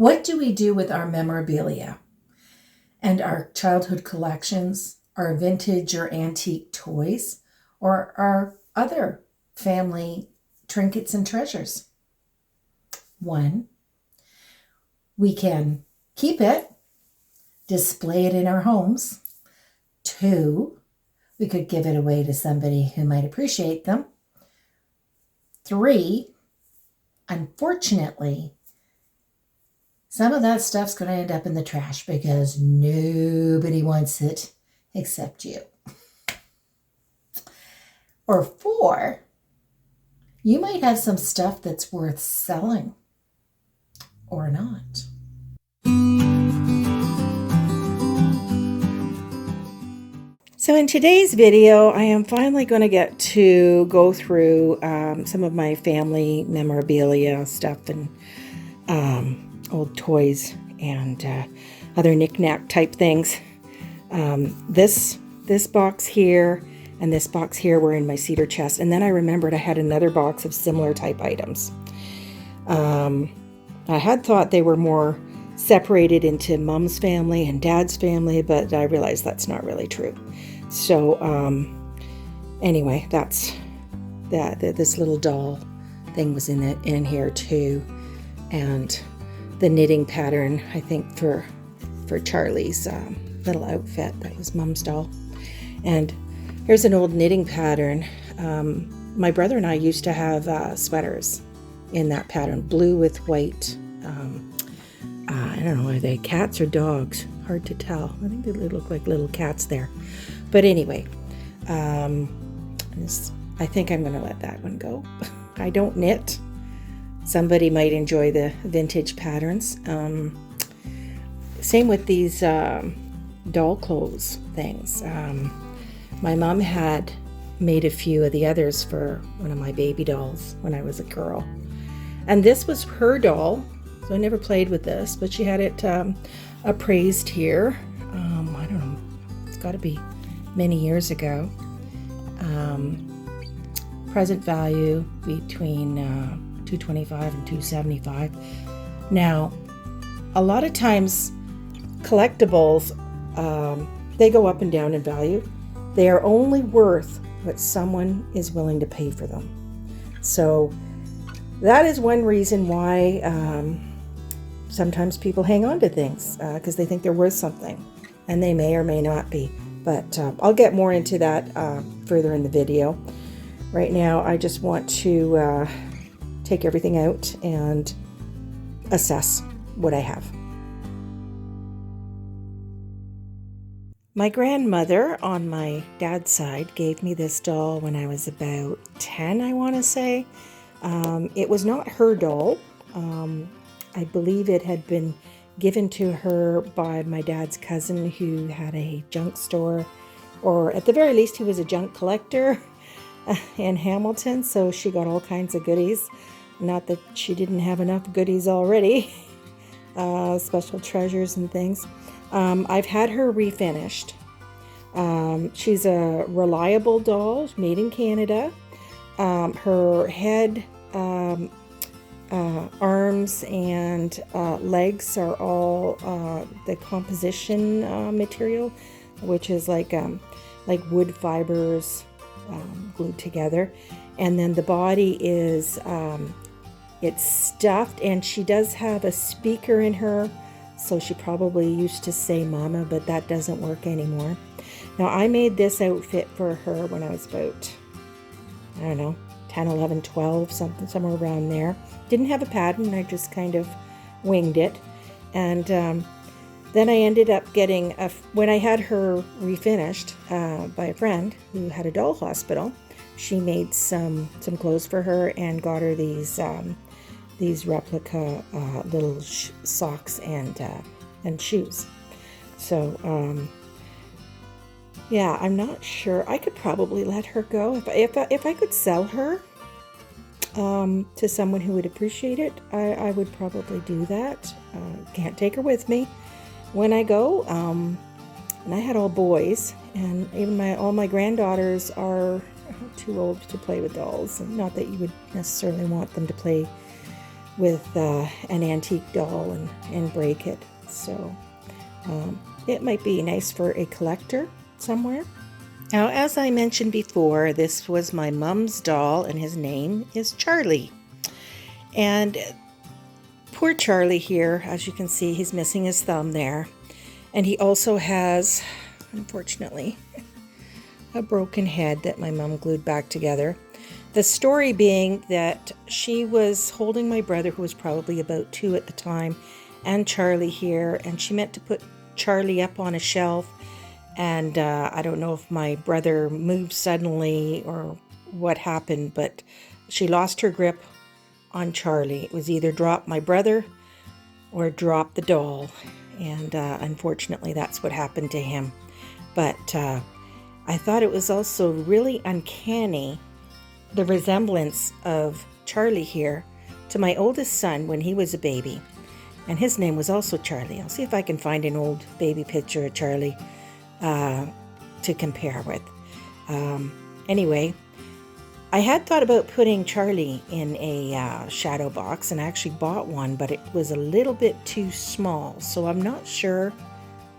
What do we do with our memorabilia and our childhood collections, our vintage or antique toys, or our other family trinkets and treasures? 1, we can keep it, display it in our homes. 2, we could give it away to somebody who might appreciate them. 3, unfortunately, some of that stuff's going to end up in the trash because nobody wants it except you. Or 4, you might have some stuff that's worth selling or not. So in today's video, I am finally going to get to go through some of my family memorabilia stuff and old toys and other knick-knack type things. This box here and this box here were in my cedar chest, and then I remembered I had another box of similar type items. I had thought they were more separated into Mom's family and Dad's family, but I realized that's not really true. So anyway, that's that. This little doll thing was in here too, and the knitting pattern, I think, for Charlie's little outfit. That was Mom's doll. And here's an old knitting pattern. My brother and I used to have sweaters in that pattern, blue with white. I don't know, are they cats or dogs? Hard to tell. I think they look like little cats there. But anyway, I think I'm going to let that one go. I don't knit. Somebody might enjoy the vintage patterns. Same with these doll clothes things. My mom had made a few of the others for one of my baby dolls when I was a girl. And this was her doll, so I never played with this, but she had it appraised here. I don't know, it's got to be many years ago. Present value between $225 and $275. Now, a lot of times collectibles, they go up and down in value. They are only worth what someone is willing to pay for them. So that is one reason why sometimes people hang on to things, because they think they're worth something, and they may or may not be. But I'll get more into that further in the video. Right now, I just want to take everything out and assess what I have. My grandmother on my dad's side gave me this doll when I was about 10, I want to say. It was not her doll. I believe it had been given to her by my dad's cousin who had a junk store, or at the very least he was a junk collector in Hamilton, so she got all kinds of goodies. Not that she didn't have enough goodies already, special treasures and things. I've had her refinished. She's a reliable doll made in Canada. Her head, arms, and legs are all the composition material, which is like wood fibers glued together. And then the body is it's stuffed, and she does have a speaker in her, so she probably used to say mama, but that doesn't work anymore. Now, I made this outfit for her when I was about, I don't know, 10, 11, 12, somewhere around there. Didn't have a pattern, I just kind of winged it. And then I ended up getting, when I had her refinished by a friend who had a doll hospital, she made some clothes for her and got her these replica little socks and shoes. So yeah, I'm not sure. I could probably let her go if I could sell her to someone who would appreciate it. I would probably do that. Can't take her with me when I go. And I had all boys, and even all my granddaughters are too old to play with dolls. And not that you would necessarily want them to play with an antique doll and break it. So it might be nice for a collector somewhere. Now, as I mentioned before, this was my mom's doll, and his name is Charlie. And poor Charlie here, as you can see, he's missing his thumb there. And he also has, unfortunately, a broken head that my mom glued back together. The story being that she was holding my brother, who was probably about 2 at the time, and Charlie here, and she meant to put Charlie up on a shelf. And I don't know if my brother moved suddenly or what happened, but she lost her grip on Charlie. It was either drop my brother or drop the doll. And unfortunately, that's what happened to him. But I thought it was also really uncanny, the resemblance of Charlie here to my oldest son when he was a baby. And his name was also Charlie. I'll see if I can find an old baby picture of Charlie to compare with. Anyway, I had thought about putting Charlie in a shadow box, and I actually bought one, but it was a little bit too small, so I'm not sure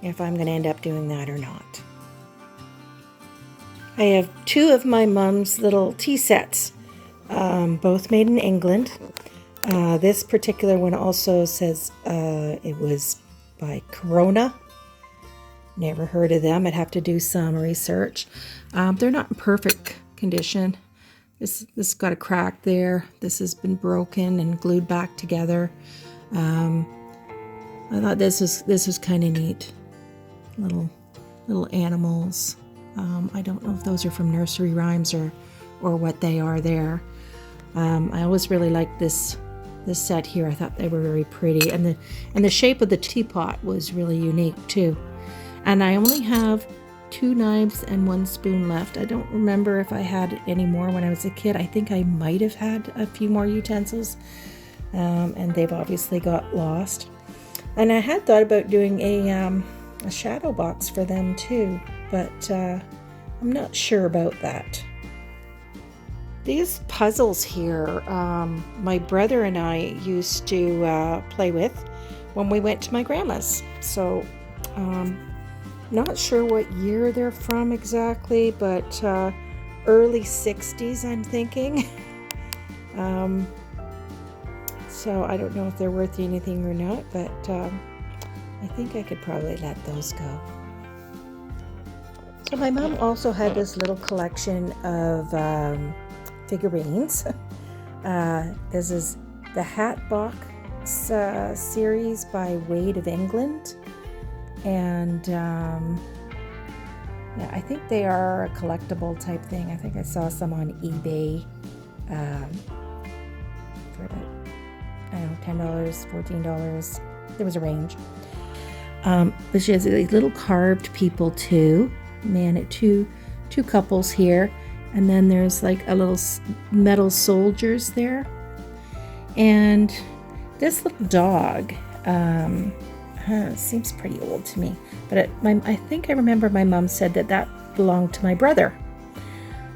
if I'm going to end up doing that or not. I have 2 of my mom's little tea sets, both made in England. This particular one also says it was by Corona. Never heard of them. I'd have to do some research. They're not in perfect condition. This got a crack there. This has been broken and glued back together. I thought this was kind of neat. Little animals. I don't know if those are from nursery rhymes or what they are there. I always really liked this set here. I thought they were very pretty, and the shape of the teapot was really unique too. And I only have 2 knives and 1 spoon left. I don't remember if I had any more when I was a kid. I think I might have had a few more utensils, and they've obviously got lost. And I had thought about doing a shadow box for them too, but I'm not sure about that. These puzzles here, my brother and I used to play with when we went to my grandma's. So, not sure what year they're from exactly, but early 60s, I'm thinking. So I don't know if they're worth anything or not, but I think I could probably let those go. So my mom also had this little collection of figurines. This is the Hatbox series by Wade of England. And yeah, I think they are a collectible type thing. I think I saw some on eBay for about, I don't know, $10, $14. There was a range. But she has these little carved people too. Man, two couples here. And then there's like a little metal soldiers there. And this little dog, seems pretty old to me, but I think I remember my mom said that belonged to my brother.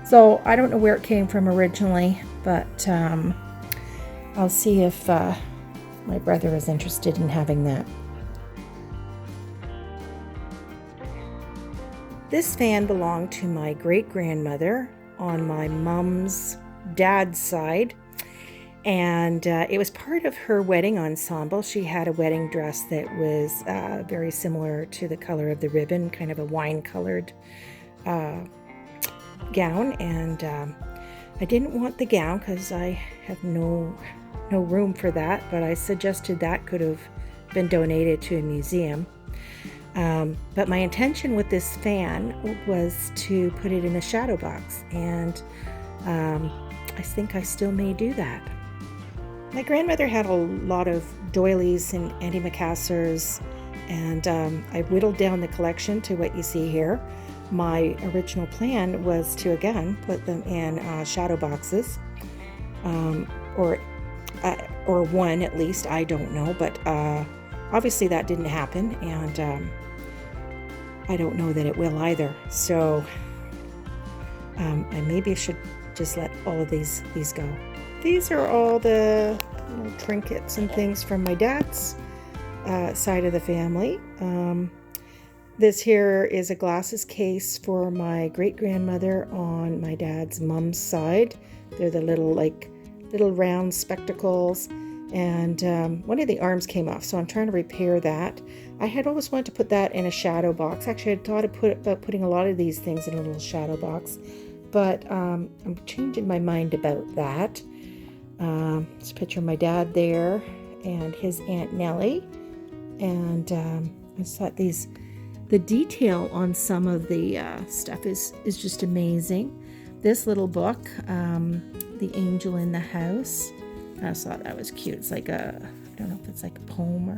So I don't know where it came from originally, but I'll see if my brother is interested in having that. This fan belonged to my great-grandmother on my mom's dad's side. And it was part of her wedding ensemble. She had a wedding dress that was very similar to the color of the ribbon, kind of a wine-colored gown. And I didn't want the gown because I have no room for that, but I suggested that could have been donated to a museum. But my intention with this fan was to put it in a shadow box, and I think I still may do that. My grandmother had a lot of doilies and antimacassars, and I whittled down the collection to what you see here. My original plan was to, again, put them in shadow boxes, or one at least, I don't know, but obviously that didn't happen, and I don't know that it will either. So I maybe should just let all of these go. these are all the trinkets and things from my dad's side of the family. This here is a glasses case for my great-grandmother on my dad's mom's side. They're the little round spectacles, and one of the arms came off, so I'm trying to repair that. I had always wanted to put that in a shadow box. Actually, I thought about putting a lot of these things in a little shadow box, but I'm changing my mind about that. It's a picture of my dad there and his Aunt Nellie, and I just thought the detail on some of the stuff is just amazing. This little book, The Angel in the House, I just thought that was cute. It's like I don't know if it's like a poem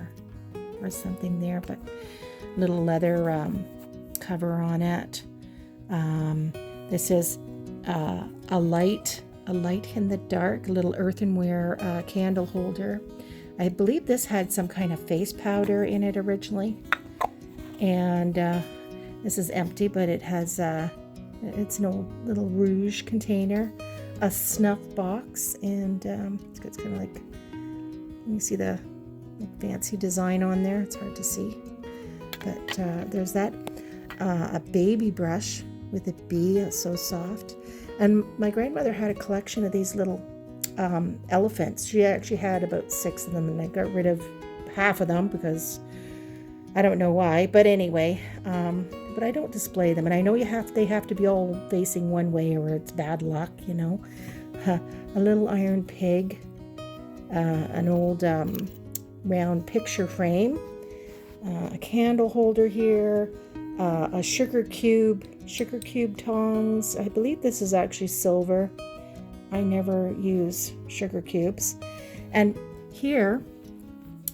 or something there, but little leather cover on it. This is a light in the dark, a little earthenware candle holder. I believe this had some kind of face powder in it originally. And this is empty, but it has it's an old little rouge container, a snuff box, and it's kind of like, can you see the fancy design on there? It's hard to see, but there's that. A baby brush with a bee, it's so soft. And my grandmother had a collection of these little elephants. She actually had about 6 of them, and I got rid of half of them because I don't know why, but anyway, but I don't display them, and I know they have to be all facing one way or it's bad luck, you know. A little iron pig, an old round picture frame, a candle holder here, a sugar cube tongs. I believe this is actually silver. I never use sugar cubes. And here,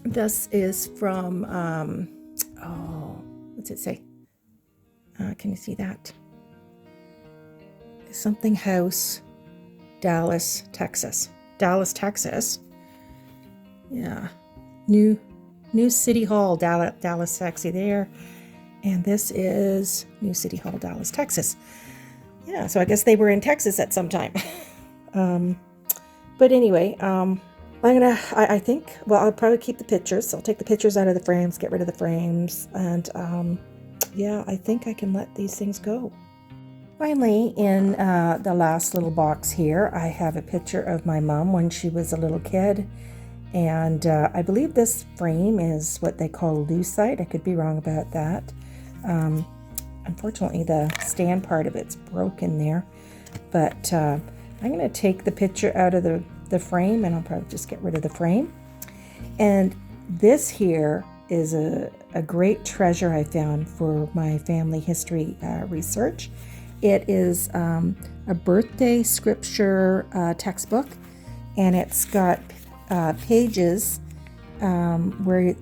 this is from what's it say? Can you see that? Something House, Dallas, Texas. Yeah. New City Hall, Dallas, Texas there. And this is New City Hall, Dallas, Texas. Yeah, so I guess they were in Texas at some time. But anyway, I think, I'll probably keep the pictures. So I'll take the pictures out of the frames, get rid of the frames, and yeah, I think I can let these things go. Finally, in the last little box here, I have a picture of my mom when she was a little kid, and I believe this frame is what they call lucite. I could be wrong about that. Unfortunately, the stand part of it's broken there, but I'm going to take the picture out of the frame, and I'll probably just get rid of the frame. And this here is a great treasure I found for my family history research. It is a birthday scripture textbook, and it's got pages where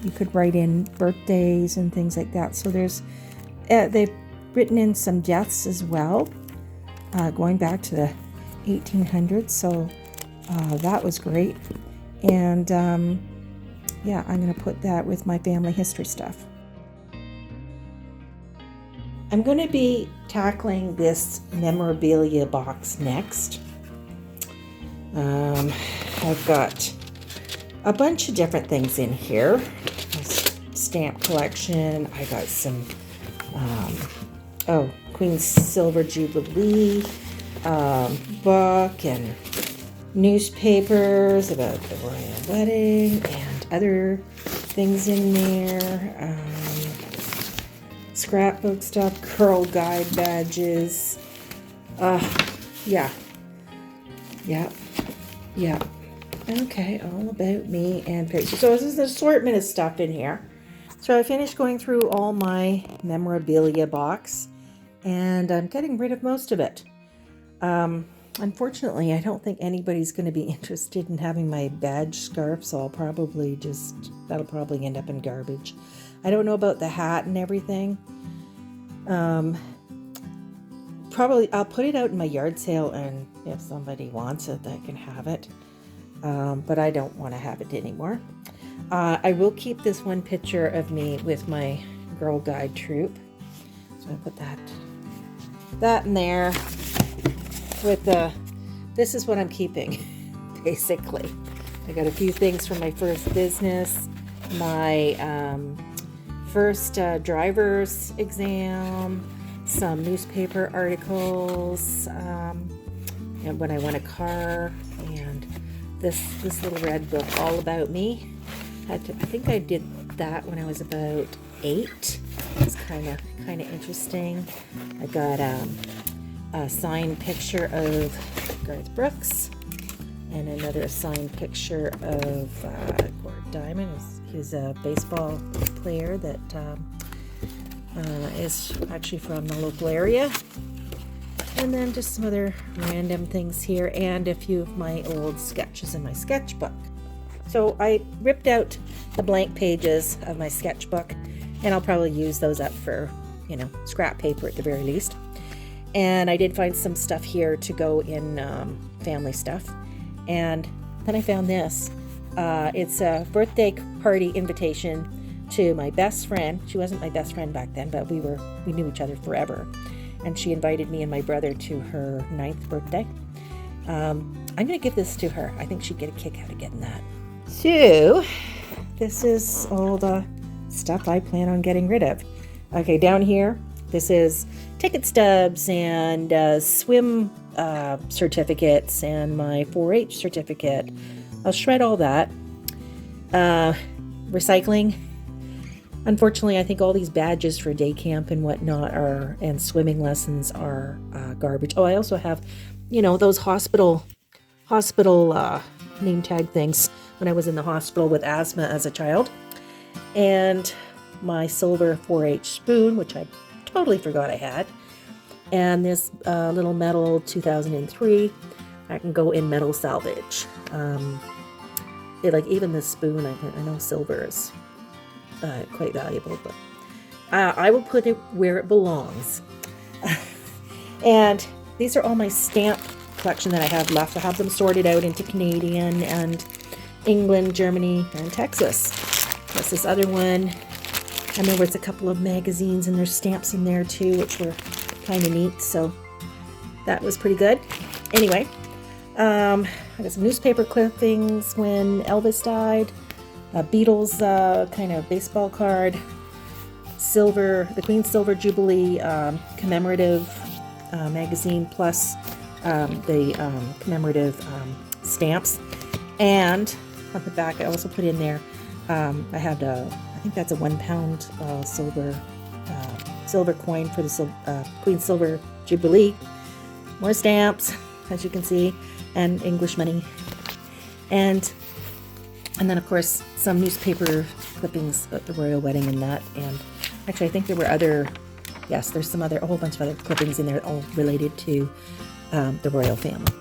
you could write in birthdays and things like that. So there's they've written in some deaths as well, going back to the 1800s. So that was great. And yeah, I'm going to put that with my family history stuff. I'm going to be tackling this memorabilia box next. I've got a bunch of different things in here. My stamp collection. I got some Queen's Silver Jubilee book and newspapers about the royal wedding and other things in there. Scrapbook stuff, Girl Guide badges. Yeah. Okay, all about me and pictures. So this is an assortment of stuff in here. So I finished going through all my memorabilia box, and I'm getting rid of most of it. Unfortunately, I don't think anybody's going to be interested in having my badge scarf, so I'll probably that'll probably end up in garbage. I don't know about the hat and everything. Probably I'll put it out in my yard sale, and if somebody wants it, they can have it. But I don't want to have it anymore. I will keep this one picture of me with my Girl Guide troop. So I put that in there with the this is what I'm keeping, basically. I got a few things from my first business, my first driver's exam, some newspaper articles, and when I won a car, and this little red book, All About Me. I think I did that when I was about 8. It's kind of interesting. I got a signed picture of Garth Brooks and another signed picture of Gord Diamond. He's a baseball player that is actually from the local area. And then just some other random things here and a few of my old sketches in my sketchbook. So I ripped out the blank pages of my sketchbook, and I'll probably use those up for, scrap paper at the very least. And I did find some stuff here to go in family stuff. And then I found this. It's a birthday party invitation to my best friend. She wasn't my best friend back then, but we knew each other forever. And she invited me and my brother to her 9th birthday. I'm going to give this to her. I think she'd get a kick out of getting that. So, this is all the stuff I plan on getting rid of. Okay, down here, this is ticket stubs and swim certificates and my 4-H certificate. I'll shred all that. Recycling. Unfortunately, I think all these badges for day camp and whatnot and swimming lessons are garbage. Oh, I also have, those hospital name tag things when I was in the hospital with asthma as a child. And my silver 4-H spoon, which I totally forgot I had. And this little metal 2003. I can go in metal salvage. Even this spoon, I know silver is quite valuable, but I will put it where it belongs. And these are all my stamp collection that I have left. I have them sorted out into Canadian and England, Germany, and Texas. There's this other one, and there was a couple of magazines and there's stamps in there too, which were kind of neat, so that was pretty good. Anyway, I got some newspaper clippings when Elvis died, a Beatles kind of baseball card, the Queen's Silver Jubilee commemorative magazine, plus the commemorative stamps. And on the back, I also put in there, I had I think that's a £1 silver coin for the Queen's Silver Jubilee. More stamps, as you can see, and English money. And then, of course, some newspaper clippings at the royal wedding and that. And actually, I think there were there's a whole bunch of other clippings in there, all related to the royal family.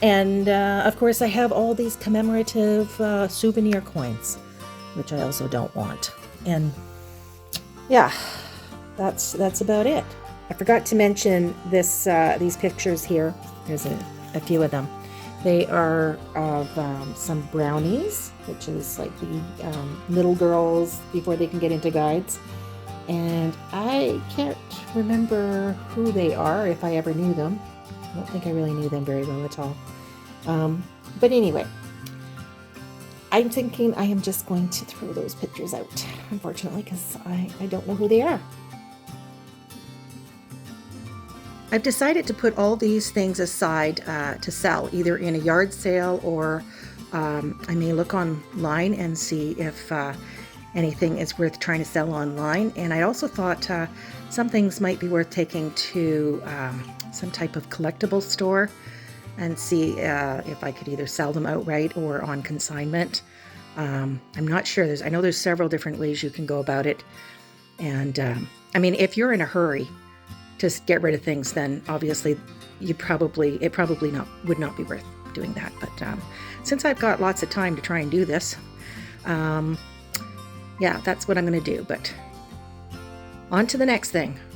And, of course, I have all these commemorative souvenir coins, which I also don't want. And, yeah, that's about it. I forgot to mention these pictures here. There's a few of them. They are of some brownies, which is like the little girls before they can get into guides. And I can't remember who they are, if I ever knew them. I don't think I really knew them very well at all. But anyway, I'm thinking I am just going to throw those pictures out, unfortunately, because I don't know who they are. I've decided to put all these things aside to sell, either in a yard sale or I may look online and see if anything is worth trying to sell online. And I also thought some things might be worth taking to some type of collectible store and see if I could either sell them outright or on consignment. I'm not sure. I know there's several different ways you can go about it. And I mean, if you're in a hurry to get rid of things, then obviously it probably would not be worth doing that. But since I've got lots of time to try and do this, yeah, that's what I'm going to do. But on to the next thing.